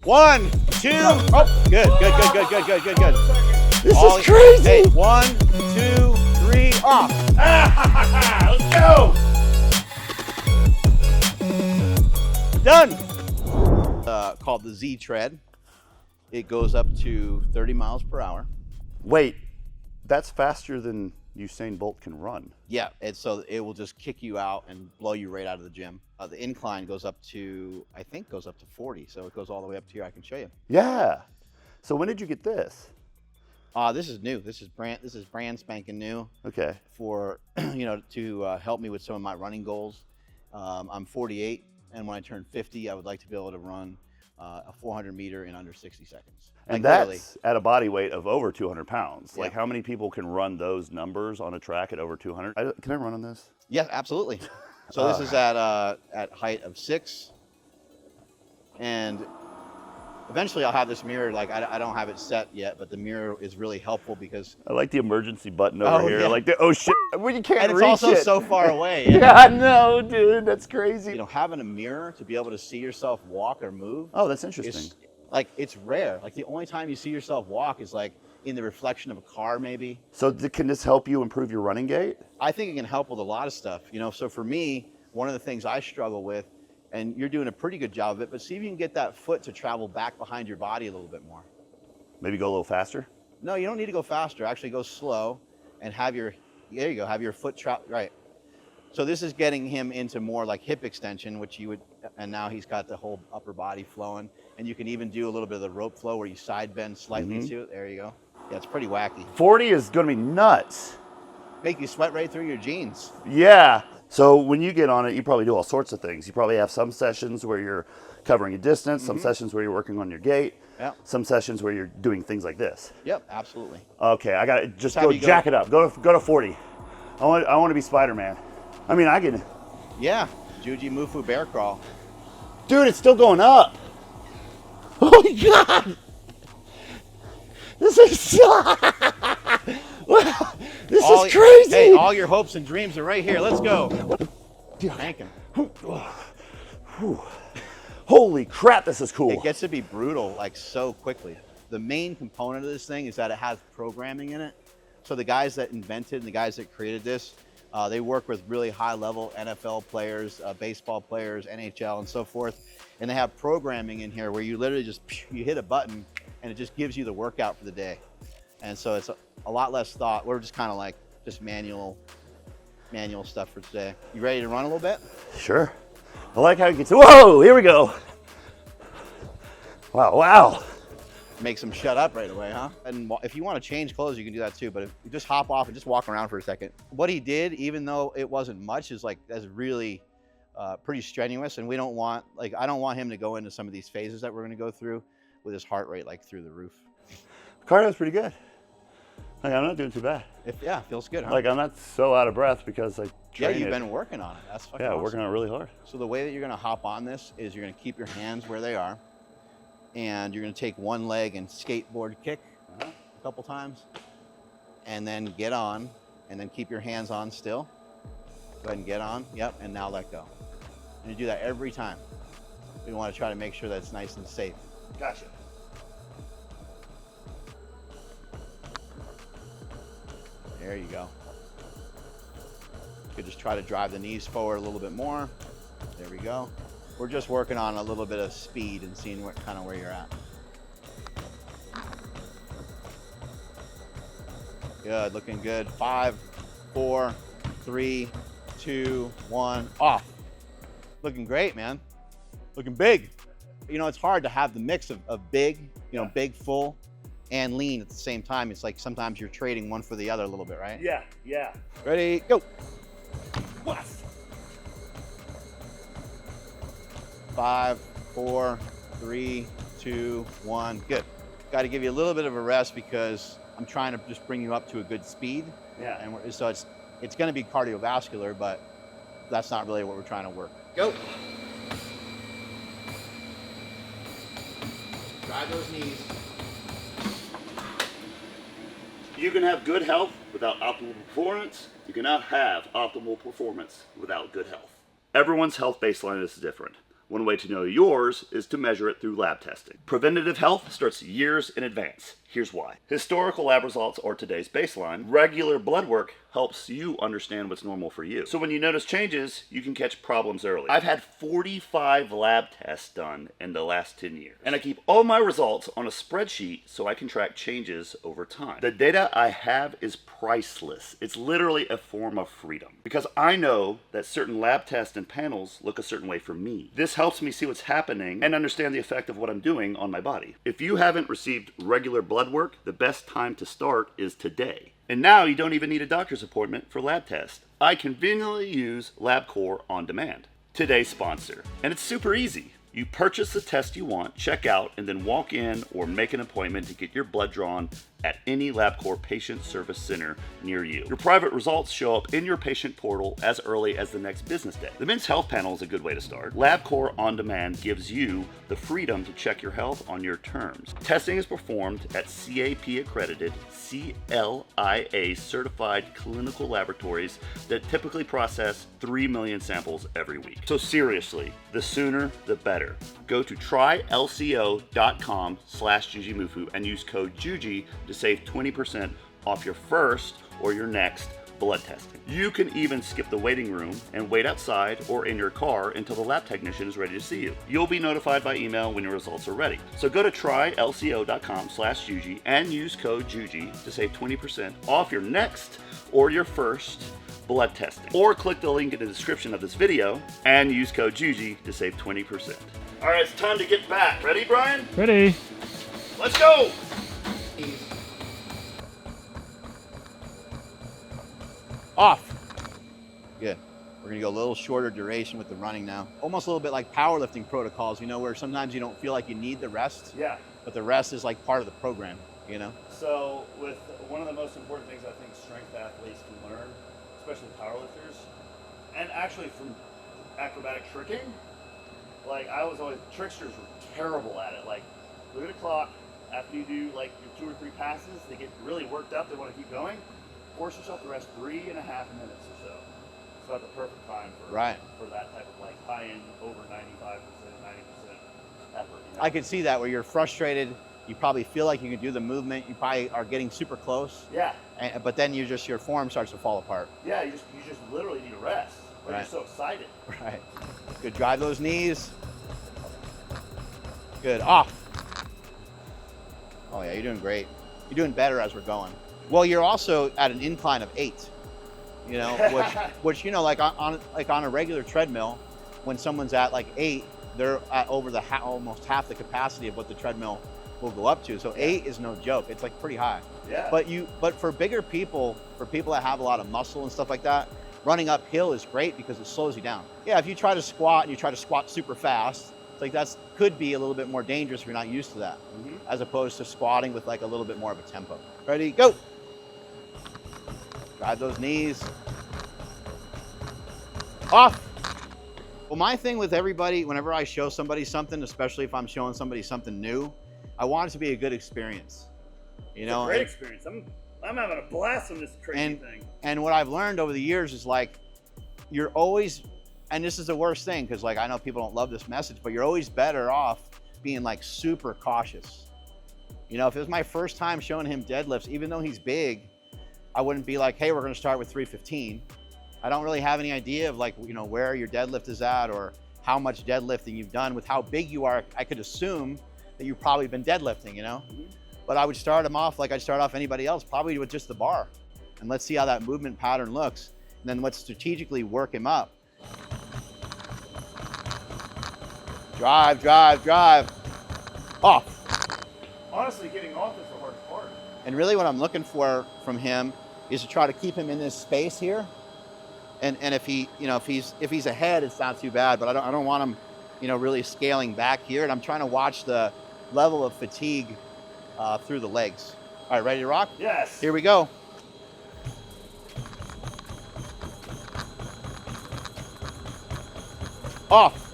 1, 2. Oh, good. This is crazy. Hey, 1, 2, 3, off. Let's go. Done. Called the Z Tread. It goes up to 30 miles per hour. Wait, that's faster than Usain Bolt can run. Yeah, and so it will just kick you out and blow you right out of the gym. The incline goes up to, I think, goes up to 40. So it goes all the way up to here. I can show you. Yeah. So when did you get this? This is new. This is brand spanking new. Okay. For to help me with some of my running goals. I'm 48, and when I turn 50, I would like to be able to run a 400 meter in under 60 seconds. And that's at a body weight of over 200 pounds. Yeah. Like, how many people can run those numbers on a track at over 200? Can I run on this? Yes, absolutely. So this is at height of 6, and eventually I'll have this mirror. Like I don't have it set yet, but the mirror is really helpful because I like the emergency button over here. Yeah. Like, oh shit, well, you can't and it's reach also it. so far away. Yeah, I know, dude. That's crazy. Having a mirror to be able to see yourself walk or move. Oh, that's interesting. It's rare. Like the only time you see yourself walk is like in the reflection of a car, maybe. So can this help you improve your running gait? I think it can help with a lot of stuff. So for me, one of the things I struggle with, and you're doing a pretty good job of it, but see if you can get that foot to travel back behind your body a little bit more. Maybe go a little faster? No, you don't need to go faster. Actually go slow and have your foot travel, right. So this is getting him into more like hip extension, which you would, and now he's got the whole upper body flowing. And you can even do a little bit of the rope flow where you side bend slightly to it. There you go. Yeah, it's pretty wacky. 40 is gonna be nuts. Make you sweat right through your jeans. Yeah. So when you get on it, you probably do all sorts of things. You probably have some sessions where you're covering a distance, some sessions where you're working on your gait, some sessions where you're doing things like this. Yep, absolutely. Okay, I gotta just go jack it up. Go to 40. I want to be Spider-Man. I mean, I can. Yeah, Jujimufu bear crawl. Dude, it's still going up. Oh my God! This is this is crazy. Hey, all your hopes and dreams are right here. Let's go. Thank him. Holy crap, this is cool. It gets to be brutal like so quickly. The main component of this thing is that it has programming in it. So the guys that invented and the guys that created this, they work with really high-level NFL players, baseball players, NHL, and so forth. And they have programming in here where you literally just you hit a button and it just gives you the workout for the day. And so it's a lot less thought. We're just kind of like just manual stuff for today. You ready to run a little bit? Sure. I like how it gets. Whoa! Here we go. Wow. Makes them shut up right away, huh? And if you want to change clothes, you can do that too. But if you just hop off and just walk around for a second. What he did, even though it wasn't much, is really pretty strenuous. And I don't want him to go into some of these phases that we're going to go through with his heart rate like through the roof. Cardio's pretty good. Like, I'm not doing too bad. Feels good, huh? Like, I'm not so out of breath because I train you've been working on it. That's fucking awesome. Working on it really hard. So the way that you're going to hop on this is you're going to keep your hands where they are. And you're going to take one leg and skateboard kick a couple times, and then get on, and then keep your hands on still. Go ahead and get on. Yep, and now let go. And you do that every time. We want to try to make sure that it's nice and safe. Gotcha. There you go. You could just try to drive the knees forward a little bit more. There we go. We're just working on a little bit of speed and seeing where you're at. Good, looking good. 5, 4, 3, 2, 1, off. Looking great, man. Looking big. It's hard to have the mix of big, big, full, and lean at the same time. It's like sometimes you're trading one for the other a little bit, right? Yeah. Ready, go. 5, 4, 3, 2, 1. Good. Got to give you a little bit of a rest because I'm trying to just bring you up to a good speed. Yeah. And so it's going to be cardiovascular, but that's not really what we're trying to work. Go. Drive those knees. You can have good health without optimal performance. You cannot have optimal performance without good health. Everyone's health baseline is different. One way to know yours is to measure it through lab testing. Preventative health starts years in advance. Here's why. Historical lab results are today's baseline. Regular blood work helps you understand what's normal for you. So when you notice changes, you can catch problems early. I've had 45 lab tests done in the last 10 years. And I keep all my results on a spreadsheet so I can track changes over time. The data I have is priceless. It's literally a form of freedom. Because I know that certain lab tests and panels look a certain way for me. This helps me see what's happening and understand the effect of what I'm doing on my body. If you haven't received regular blood work, the best time to start is today. And now you don't even need a doctor's appointment for lab tests. I conveniently use LabCorp on demand. Today's sponsor. And it's super easy. You purchase the test you want, check out, and then walk in or make an appointment to get your blood drawn at any LabCorp patient service center near you. Your private results show up in your patient portal as early as the next business day. The Men's Health Panel is a good way to start. LabCorp On Demand gives you the freedom to check your health on your terms. Testing is performed at CAP accredited, CLIA certified clinical laboratories that typically process 3 million samples every week. So seriously, the sooner the better. Go to trylco.com/Jujimufu and use code JUJI to save 20% off your first or your next blood testing. You can even skip the waiting room and wait outside or in your car until the lab technician is ready to see you. You'll be notified by email when your results are ready. So go to trylco.com/Juji and use code JUJI to save 20% off your next or your first blood testing. Or click the link in the description of this video and use code JUJI to save 20%. All right, it's time to get back. Ready, Brian? Ready. Let's go! Off. Good. We're gonna go a little shorter duration with the running now. Almost a little bit like powerlifting protocols, you know, where sometimes you don't feel like you need the rest. Yeah. But the rest is like part of the program, you know? So with one of the most important things I think strength athletes can learn, especially powerlifters, and actually from acrobatic tricking, like I was always, tricksters were terrible at it. Like, look at a clock, after you do like your 2 or 3 passes, they get really worked up, they want to keep going. Force yourself to rest 3.5 minutes or so. It's about the perfect time for that type of like high-end, over 95%, 90% effort. You know? I could see that where you're frustrated, you probably feel like you can do the movement, you probably are getting super close. Yeah. But then your form starts to fall apart. Yeah, you just literally need a rest. But you're so excited. Right. Good, drive those knees. Good, off. Oh yeah, you're doing great. You're doing better as we're going. Well, you're also at an incline of 8, you know, which you know, like on a regular treadmill, when someone's at like 8, they're at over the almost half the capacity of what the treadmill will go up to. So 8 is no joke. It's like pretty high. Yeah. But for bigger people, for people that have a lot of muscle and stuff like that, running uphill is great because it slows you down. Yeah, if you try to squat and you try to squat super fast, it's like that could be a little bit more dangerous if you're not used to that, as opposed to squatting with like a little bit more of a tempo. Ready, go. Drive those knees. Off. Well, my thing with everybody, whenever I show somebody something, especially if I'm showing somebody something new, I want it to be a good experience. You know, it's a great experience. I'm having a blast on this crazy thing. And what I've learned over the years is like, you're always, and this is the worst thing, because like I know people don't love this message, but you're always better off being like super cautious. You know, if it was my first time showing him deadlifts, even though he's big, I wouldn't be like, hey, we're going to start with 315. I don't really have any idea of like, you know, where your deadlift is at or how much deadlifting you've done. With how big you are, I could assume that you've probably been deadlifting, you know? But I would start him off like I'd start off anybody else, probably with just the bar. And let's see how that movement pattern looks. And then let's strategically work him up. Drive, drive, drive. Off. Honestly, getting off is the hardest part. And really what I'm looking for from him is to try to keep him in this space here. And if he, you know, if he's ahead, it's not too bad, but I don't want him, you know, really scaling back here. And I'm trying to watch the level of fatigue through the legs. All right, ready to rock? Yes. Here we go. Off.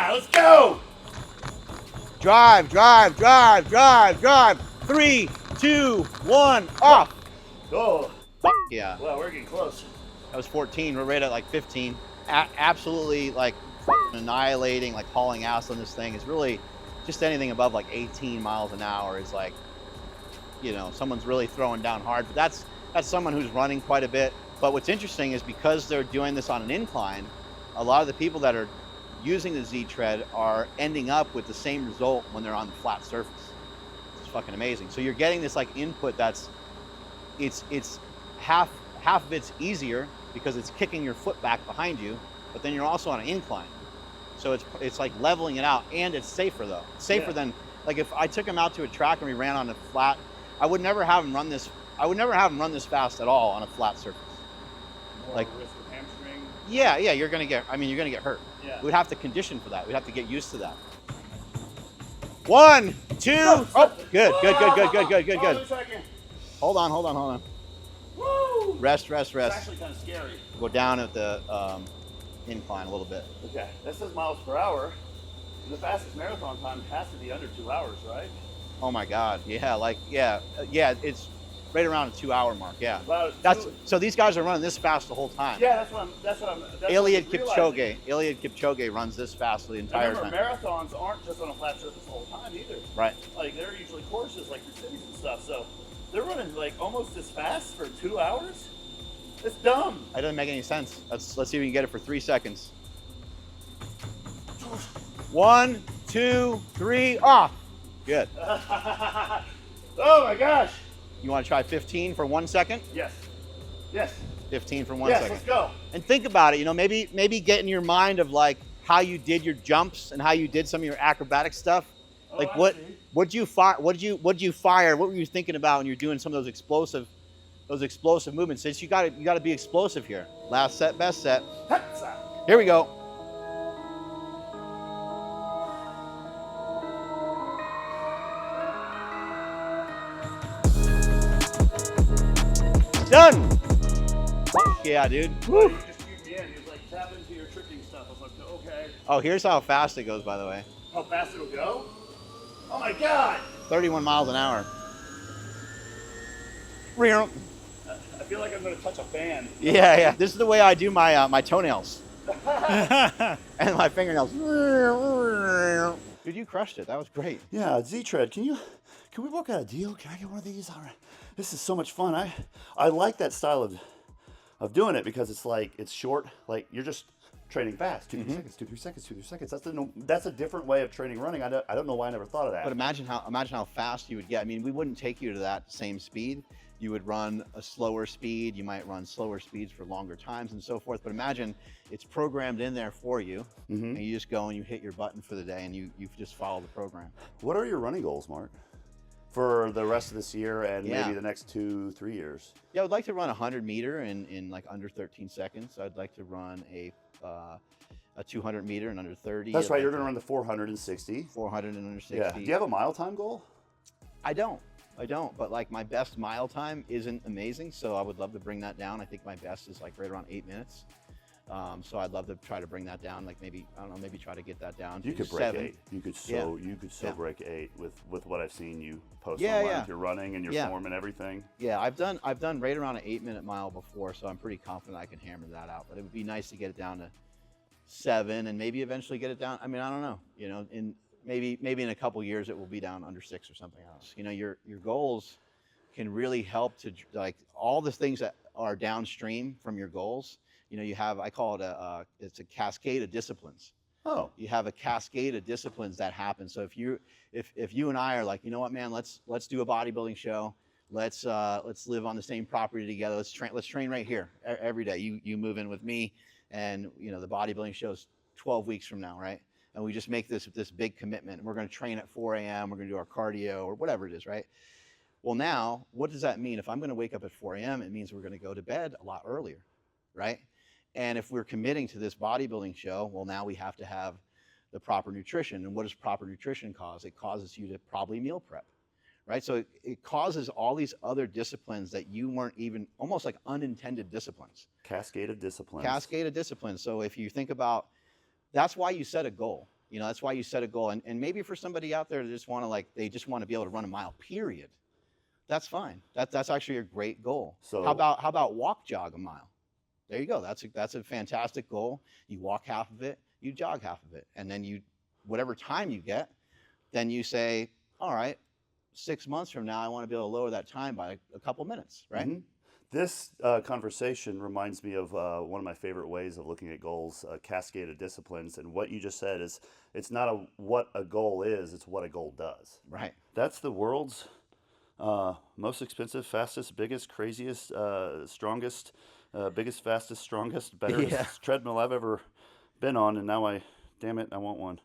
Let's go. Drive, drive, drive, drive, drive. 3, 2, 1, off. Oh. Yeah. Well, we're getting close. That was 14. We're right at like 15. absolutely like fucking annihilating, like hauling ass on this thing is really just anything above like 18 miles an hour is like, you know, someone's really throwing down hard. But that's someone who's running quite a bit. But what's interesting is because they're doing this on an incline, a lot of the people that are using the Z Tread are ending up with the same result when they're on the flat surface. It's fucking amazing. So you're getting this like input that's it's half of it's easier because it's kicking your foot back behind you, but then you're also on an incline. So it's like leveling it out, and it's safer though. It's safer than like if I took him out to a track and we ran on a flat, I would never have him run this. I would never have him run this fast at all on a flat surface. More like risk of hamstring. Yeah, you're gonna get. I mean, you're gonna get hurt. Yeah. We'd have to condition for that. We'd have to get used to that. 1, 2. Oh, good. Hold on. Woo! Rest. It's actually kind of scary. Go down at the incline a little bit. Okay, that says miles per hour. The fastest marathon time has to be under 2 hours, right? Oh my God. Yeah. It's right around a 2 hour mark. Yeah. So these guys are running this fast the whole time. Yeah, that's what I'm Eliud realizing. Kipchoge runs this fast the entire time. Marathons aren't just on a flat surface the whole time either. Right. Like they're usually courses like the cities and stuff. So they're running like almost as fast for 2 hours. It's dumb. That doesn't make any sense. Let's see if we can get it for 3 seconds. 1, 2, 3, off. Good. Oh my gosh. You want to try 15 for 1 second? Yes. 15 for 1 second. Yes, let's go. And think about it. You know, maybe get in your mind of like how you did your jumps and how you did some of your acrobatic stuff. Like what'd you fire? What were you thinking about when you're doing some of those explosive movements? Since you got to be explosive here. Last set, best set. Here we go. Done. Fuck yeah, dude. Woo. He just cued me in. He was like, tap into your tricking stuff. I was like, okay. Oh, here's how fast it goes, by the way. How fast it'll go? Oh my God. 31 miles an hour. I feel like I'm going to touch a fan. Yeah. This is the way I do my my toenails and my fingernails. Dude, you crushed it. That was great. Yeah, Z-Tread. Can we work out a deal? Can I get one of these? All right. This is so much fun. I like that style of doing it because it's like it's short. Like you're just training fast. 2, 3 seconds. 2, 3 seconds. That's a different way of training running. I don't know why I never thought of that. But imagine how fast you would get. I mean, we wouldn't take you to that same speed. You would run a slower speed. You might run slower speeds for longer times and so forth. But imagine it's programmed in there for you, and you just go and you hit your button for the day, and you just follow the program. What are your running goals, Mark, for the rest of this year and maybe the next 2-3 years? Yeah, I would like to run a 100-meter in like under 13 seconds. I'd like to run a 200-meter in under 30. That's right. You're going to run the 460. 400 in under 60. Yeah. Do you have a mile time goal? I don't. But like my best mile time isn't amazing, so I would love to bring that down. I think my best is like right around 8 minutes. So I'd love to try to bring that down. Like maybe try to get that down. You could break 7. 8. You could so break 8 with what I've seen you post online with your running and your form and everything. Yeah, I've done right around an 8-minute mile before, so I'm pretty confident I can hammer that out. But it would be nice to get it down to 7 and maybe eventually get it down. I mean, I don't know. You know, maybe in a couple years it will be down under 6 or something else. You know, your goals can really help to like all the things that are downstream from your goals. You know, you have, I call it it's a cascade of disciplines. Oh. You have a cascade of disciplines that happen. So if you and I are like, you know what, man, let's do a bodybuilding show. Let's live on the same property together. Let's train right here every day. You move in with me, and you know the bodybuilding show's 12 weeks from now, right? And we just make this big commitment. We're going to train at 4 a.m. We're going to do our cardio or whatever it is, right? Well, now what does that mean? If I'm going to wake up at 4 a.m., it means we're going to go to bed a lot earlier, right? And if we're committing to this bodybuilding show, well, now we have to have the proper nutrition. And what does proper nutrition cause? It causes you to probably meal prep, right? So it causes all these other disciplines that you weren't even, almost like unintended disciplines. Cascade of disciplines. Cascade of disciplines. So if you think about, that's why you set a goal. You know, that's why you set a goal. And maybe for somebody out there that just want to they just want to be able to run a mile, period. That's fine. That's actually a great goal. So how about walk, jog a mile? There you go. That's a fantastic goal. You walk half of it, you jog half of it, and then you, whatever time you get, then you say, all right, 6 months from now, I want to be able to lower that time by a couple minutes, right? Mm-hmm. This conversation reminds me of one of my favorite ways of looking at goals, Cascade of Disciplines. And what you just said is, it's not what a goal is, it's what a goal does. Right. That's the world's most expensive, fastest, biggest, craziest, strongest, biggest, fastest, strongest, better Yeah. treadmill I've ever been on. And now damn it, I want one.